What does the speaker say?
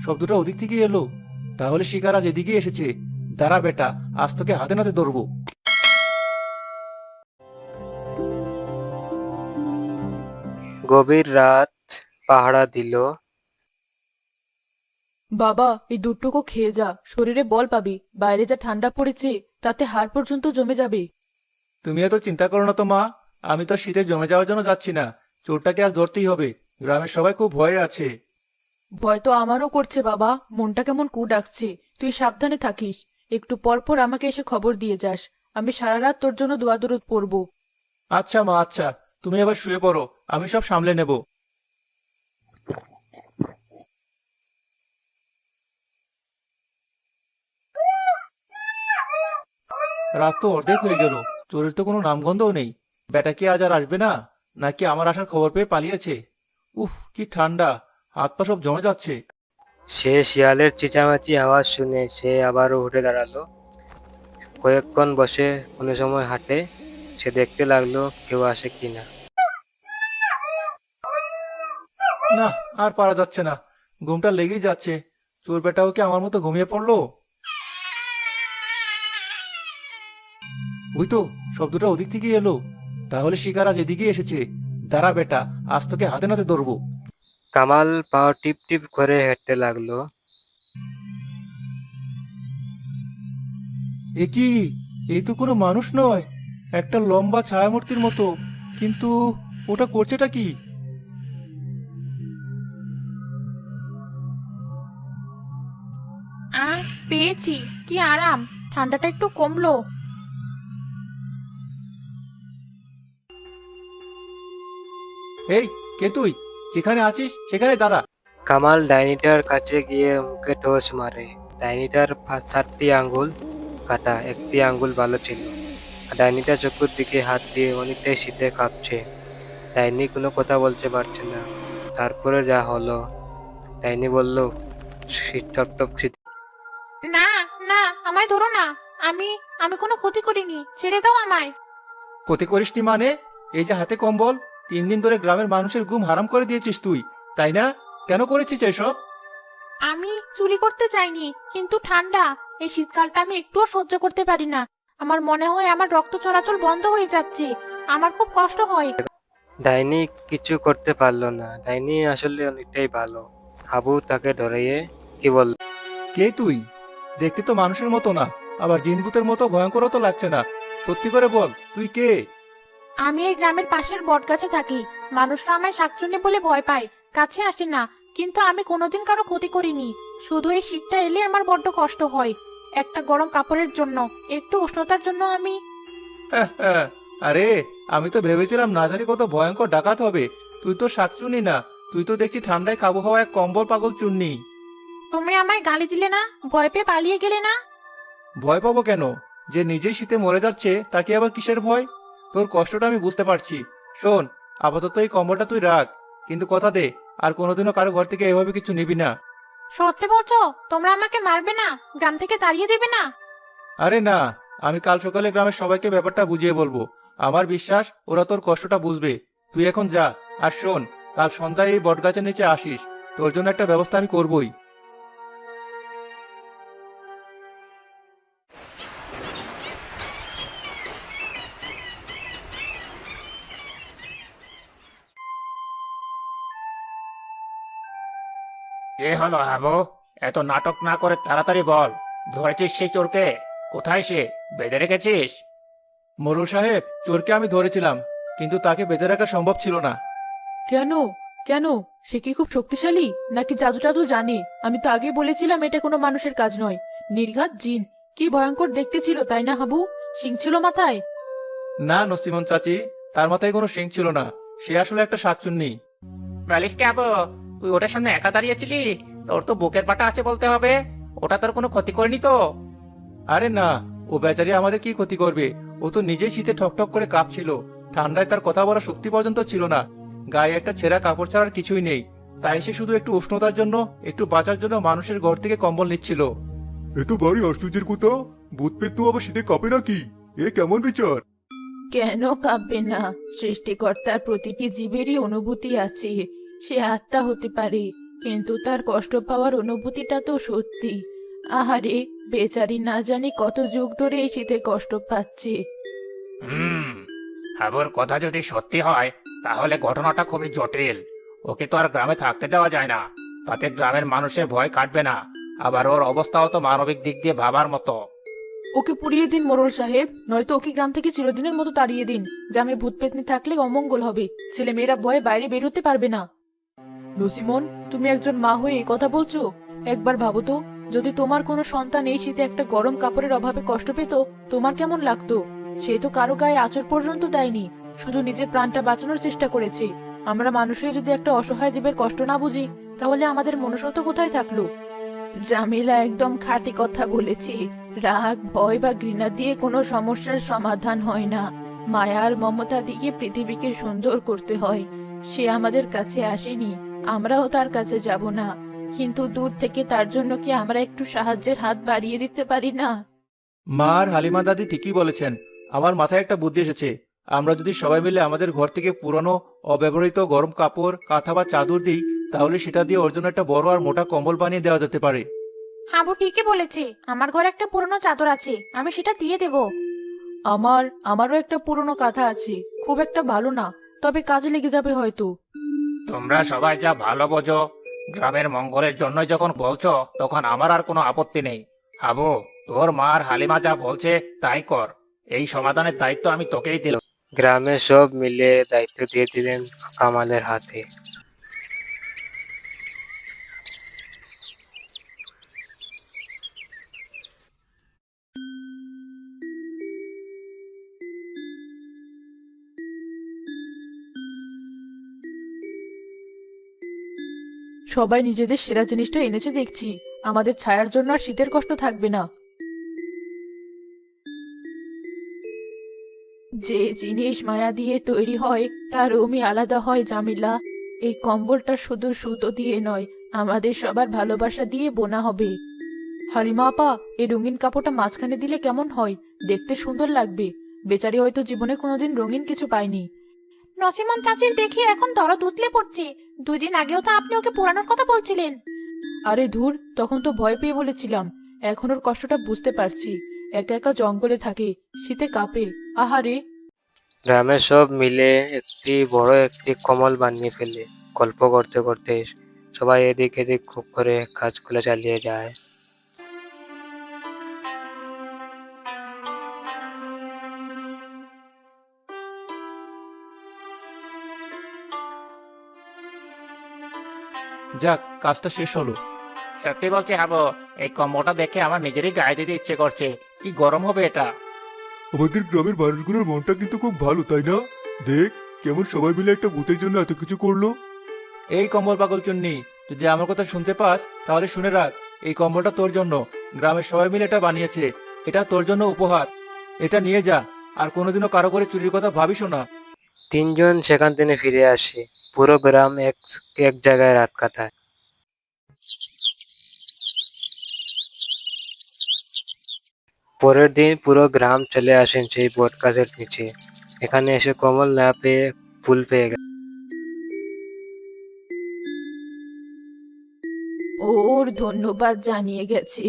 শব্দটা ওদিক থেকে এলো। তাহলে শিকার আজ এদিকে এসেছে। দাঁড়া বেটা, আজ তোকে হাতে নাতে ধরবো। গভীর রাত পাহারা দিল। বাবা, এই দুধটুকু খেয়ে যা, শরীরে বল পাবি। বাইরে যা ঠান্ডা পড়েছে, তাতে হাড় পর্যন্ত জমে যাবে। তুমি এত চিন্তা করো না তো মা, আমি তো শীতে জমে যাওয়ার জন্য যাচ্ছি না। চোরটাকে আজ ধরতেই হবে। গ্রামের সবাই খুব ভয়ে আছে। ভয় তো আমারও করছে বাবা, মনটা কেমন কু ডাকছে। তুই সাবধানে থাকিস, একটু পর পর আমাকে এসে খবর দিয়ে যাস। আমি সারা রাত তোর জন্য দোয়া দরুদ পড়বো। আচ্ছা মা, আচ্ছা। তুমি এবার শুয়ে পড়ো, আমি সব সামলে নেব। রাত তো অর্ধেক হয়ে গেল, চোরের তো কোনো নামগন্ধও নেই। বেটা কি আজ আর আসবে না, নাকি আমার আসার খবর পেয়ে পালিয়েছে? উফ, কি ঠান্ডা, হাত পা সব জমে যাচ্ছে। সে শিয়ালের চেঁচামেচি আওয়াজ শুনে সে আবারও উঠে দাঁড়ালো। কয়েকক্ষণ বসে কোনো সময় হাঁটে। সে দেখতে লাগলো কেউ আসে কিনা। না, আর পারা যাচ্ছে না, ঘুমটা লেগেই যাচ্ছে। চোর বেটাও কি আমার মতো ঘুমিয়ে পড়লো? ওই তো, শব্দটা ওদিক থেকে এলো। তাহলে শিকার আজ এদিকে এসেছে। দাঁড়া বেটা, আজ তোকে হাতে নাতে ধরবো। কামাল পা টিপ টিপ করে হেঁটতে লাগলো। এ কি? এই তো কোনো মানুষ নয়, একটা লম্বা ছায়ামূর্তির মতো। কিন্তু ওটা করছেটা কি? পেয়েছি, কি আরাম, ঠান্ডাটা একটু কমলো। এই, কে তুই? যেখানে আছিস সেখানে দাঁড়া। কামাল ডাইনিটার কাছে গিয়ে মুখে ঠোস মারে। ডাইনিটার 4টি আঙ্গুল কাটা, একটি আঙ্গুল ভালো ছিল। আর ডাইনিটা চোখের দিকে হাত দিয়ে অনেকটাই শীতে কাঁপছে। ডাইনি কোনো কথা বলতে পারছে না। তারপরে যা হলো, ডাইনি বলল, শীত টপ টপ শীত। না, না, আমায় ধরো না। আমি আমি কোনো ক্ষতি করিনি, ছেড়ে দাও আমায়। ক্ষতি করিসনি মানে? এই যে হাতে কম্বল, 3 দিন ধরে গ্রামের মানুষের ঘুম হারাম করে দিয়েছিস তুই, তাই না? কেন করেছিস এসব? আমি চুরি করতে চাইনি, কিন্তু ঠান্ডা, এই শীতকালটা আমি একটুও সহ্য করতে পারি না। আমার মনে হয় আমার রক্ত চলাচল বন্ধ হয়ে যাচ্ছে। আমার খুব কষ্ট হয়। ডাইনি কিছু করতে পারলো না। ডাইনি আসলে অনেকটাই ভালো। হাবু তাকে ধরিয়ে কি বলল, কে তুই? দেখতে তো মানুষের মতো না, আবার জিনভূতের মতো ভয়ঙ্করও তো লাগছে না। সত্যি করে বল, তুই কে? আমি এই গ্রামের পাশের বটগাছে থাকি। মানুষরা আমায় শাকচুন্নি বলে ভয় পায়, কাছে আসে না। কিন্তু আমি কোনোদিন কারো ক্ষতি করিনি। শুধু এই শীতটা এলে আমার বড্ড কষ্ট হয়। একটা গরম কাপড়ের জন্য, একটু উষ্ণতার জন্য আমি। আরে, আমি তো ভেবেছিলাম না জানি কত ভয়ঙ্কর ডাকাত হবে। তুই তো শাকচুনি না, তুই তো দেখছি ঠান্ডায় কাবু হওয়া এক কম্বল পাগল চুন্নি। তুমি আমায় গালি দিলে না, ভয় পেয়ে পালিয়ে গেলে না। ভয় পাবো কেন? যে নিজেই শীতে মরে যাচ্ছে তাকে আবার কিসের ভয়? তোর কষ্টটা আমি বুঝতে পারছি। শোন, আপাতত এই কম্বলটা তুই রাখ, কিন্তু কথা দে, আর কোনোদিনও কারো ঘর থেকে এভাবে কিছু নিবি না। সত্যি বলছো? তোমরা আমাকে মারবে না, গ্রাম থেকে তাড়িয়ে দেবে না? আরে না, আমি কাল সকালে গ্রামের সবাইকে ব্যাপারটা বুঝিয়ে বলবো। আমার বিশ্বাস ওরা তোর কষ্টটা বুঝবে। তুই এখন যা। আর শোন, কাল সন্ধ্যায় এই বটগাছের নিচে আসিস। তোর জন্য একটা ব্যবস্থা আমি করবই। কে হলো হাবু? এত নাটক না করে তাড়াতাড়ি বল, ধরেছিস সেই চোরকে? কোথায় সে? বেঁধে রেখেছিস? মোরল সাহেব, চোরকে আমি ধরেছিলাম, কিন্তু তাকে বেঁধে রাখা সম্ভব ছিল না। কেন? কেন? সে কি খুব শক্তিশালী, নাকি জাদু টাদু জানে? আমি তো আগে বলেছিলাম এটা কোনো মানুষের কাজ নয়, নির্ঘাত জিন। কি ভয়ঙ্কর দেখতে ছিল, তাই না হাবু? শিং ছিল মাথায়। না নসিমন চাচি, তার মাথায় কোনো শিং ছিল না। সে আসলে একটা শাকচুন্নি। বলিস কে আবু? তুই ওটার সামনে একা দাঁড়িয়েছিলি? তোর তো বুকের পাটা আছে বলতে হবে। ওটা তোর কোনো ক্ষতি করেনি তো? আরে না, ও বেচারি আমাদের কি ক্ষতি করবে? ও তো নিজেই শীতে ঠকঠক করে কাঁপছিল। ঠান্ডায় তার কথা বলার শক্তি পর্যন্ত ছিল না। গায়ে একটা ছেঁড়া কাপড় ছাড়ার কিছুই নেই। তাই সে শুধু একটু উষ্ণতার জন্য, একটু বাঁচার জন্য মানুষের ঘর থেকে কম্বল নিচ্ছিল। এ তো ভারী আশ্চর্যের কথা। ভূত পেট তো আবার শীতে কাঁপে নাকি? এ কেমন বিচার? কেন কাঁপবে না? সৃষ্টিকর্তার প্রতিটি জীবেরই অনুভূতি আছে। সে আত্মা হতে পারে, কিন্তু তার কষ্ট পাওয়ার অনুভূতিটা তো সত্যি। আহারে, বেচারি না জানি কত যুগ ধরে এই শীতে কষ্ট পাচ্ছে। হাবুর কথা যদি সত্যি হয় তাহলে ঘটনাটা খুবই জটিল। ওকে তো আর গ্রামে থাকতে দেওয়া যায় না, তাতে গ্রামের মানুষের ভয় কাটবে না। আবার ওর অবস্থাও তো মানবিক দিক দিয়ে ভাবার মতো। ওকে পুড়িয়ে দিন মোড়ল সাহেব, নয়তো ওকে গ্রাম থেকে চিরদিনের মতো তাড়িয়ে দিন। গ্রামে ভূত পেতনি থাকলে অমঙ্গল হবে, ছেলে মেয়েরা ভয়ে বাইরে বের হতে পারবে না। নসিমন, তুমি একজন মা হয়ে এই কথা বলছো? একবার ভাবো তো, যদি তোমার কোনো সন্তান এই শীতে একটা গরম কাপড়ের অভাবে কষ্ট পেত, তোমার কেমন লাগতো? সে তো কারো গায়ে আঁচড় পর্যন্ত দেয়নি, শুধু নিজের প্রাণটা বাঁচানোর চেষ্টা করেছে। আমরা মানুষ হয়ে যদি একটা অসহায় জীবের কষ্ট না বুঝি, তাহলে আমাদের মনুষ্যত্ব কোথায় থাকলো? জামিলা একদম খাঁটি কথা বলেছে। রাগ, ভয় বা ঘৃণা দিয়ে কোনো সমস্যার সমাধান হয় না। মায়া আর মমতা দিয়ে পৃথিবীকে সুন্দর করতে হয়। সে আমাদের কাছে আসেনি, আমরাও তার কাছে যাব না, কিন্তু দূর থেকে তার জন্য কি আমরা একটু সাহায্যের হাত বাড়িয়ে দিতে পারি না? মা আর হালিমা দাদি ঠিকই বলেছেন। আমার মাথায় একটা বুদ্ধি এসেছে। আমরা যদি সবাই মিলে আমাদের ঘর থেকে পুরনো অব্যবহৃত গরম কাপড়, কাঁথা বা চাদর দিই, তাহলে সেটা দিয়ে ওর জন্য একটা বড় আর মোটা কম্বল বানিয়ে দেওয়া যেতে পারে। হাবু ঠিকই বলেছে, আমার ঘরে একটা পুরনো চাদর আছে, আমি সেটা দিয়ে দেব। আমারও একটা পুরনো কাঁথা আছে, খুব একটা ভালো না, তবে কাজে লেগে যাবে হয়তো। তোমরা সবাই যা ভালো বোঝো, গ্রামের মঙ্গলের জন্যই যখন বলছো, তখন আমার আর কোনো আপত্তি নেই। হাবু, তোর মা আর হালিমা যা বলছে তাই কর। এই সমাধানের দায়িত্ব আমি তোকেই দিলাম। গ্রামে সব মিলে দায়িত্ব দিয়ে দিলেন কামালের হাতে। সবাই নিজেদের সেরা জিনিসটা এনেছে দেখছি, আমাদের ছায়ার জন্য আর শীতের কষ্ট থাকবে না। যে জিনিস মায়া দিয়ে তৈরি হয় তার রুমই আলাদা হয় জামিলা। এই কম্বলটা শুধু সুতো দিয়ে নয়, আমাদের সবার ভালোবাসা দিয়ে বোনা হবে। হালিমা আপা, এই রঙিন কাপড়টা মাঝখানে দিলে কেমন হয়? দেখতে সুন্দর লাগবে। বেচারি হয়তো জীবনে কোনোদিন রঙিন কিছু পায়নি। নসিমন চাচির দেখে এখন দরদ উতলে পড়ছে। 2 দিন আগেও তো আপনি ওকে পোড়ানোর কথা বলছিলেন। আরে ধুর, তখন তো ভয় পেয়ে বলেছিলাম। এখন ওর কষ্টটা বুঝতে পারছি। একা একা জঙ্গলে থাকে, শীতে কাঁপে। আহারে। গ্রামের সব মিলে একটি কম্বল বানিয়ে ফেলে। গল্প করতে করতে সবাই এদিক এদিক খুব করে কাজগুলো চালিয়ে যায়। যাক, কাজটা শেষ হলো। সত্যি বলছি হাবু, এই কম্বলটা দেখে আমার নিজেরই গায়ে দিতে ইচ্ছে করছে। কি গরম হবে এটা! আমাদের গ্রামের মানুষগুলোর মনটা কিন্তু খুব ভালো, তাই না? দেখ, কেমন সবাই মিলে একটা ভূতের জন্য এত কিছু করলো। এই কম্বল পাগল চুন্নি, যদি আমার কথা শুনতে পাস তাহলে শুনে রাখ, এই কম্বলটা তোর জন্য। গ্রামের সবাই মিলে এটা বানিয়েছে। এটা তোর জন্য উপহার। এটা নিয়ে যা, আর কোনোদিনও কারো করে চুরির কথা ভাবিস না। তিনজন সেখান থেকে ফিরে আসে। পুরো গ্রাম এক এক জায়গায় রাত কাটায়। পরের দিন পুরো গ্রাম চলে আসেন সেই বট গাছের নিচে। এখানে এসে কমল না পেয়ে ফুল পেয়ে গেল। ওর ধন্যবাদ জানিয়ে গেছে।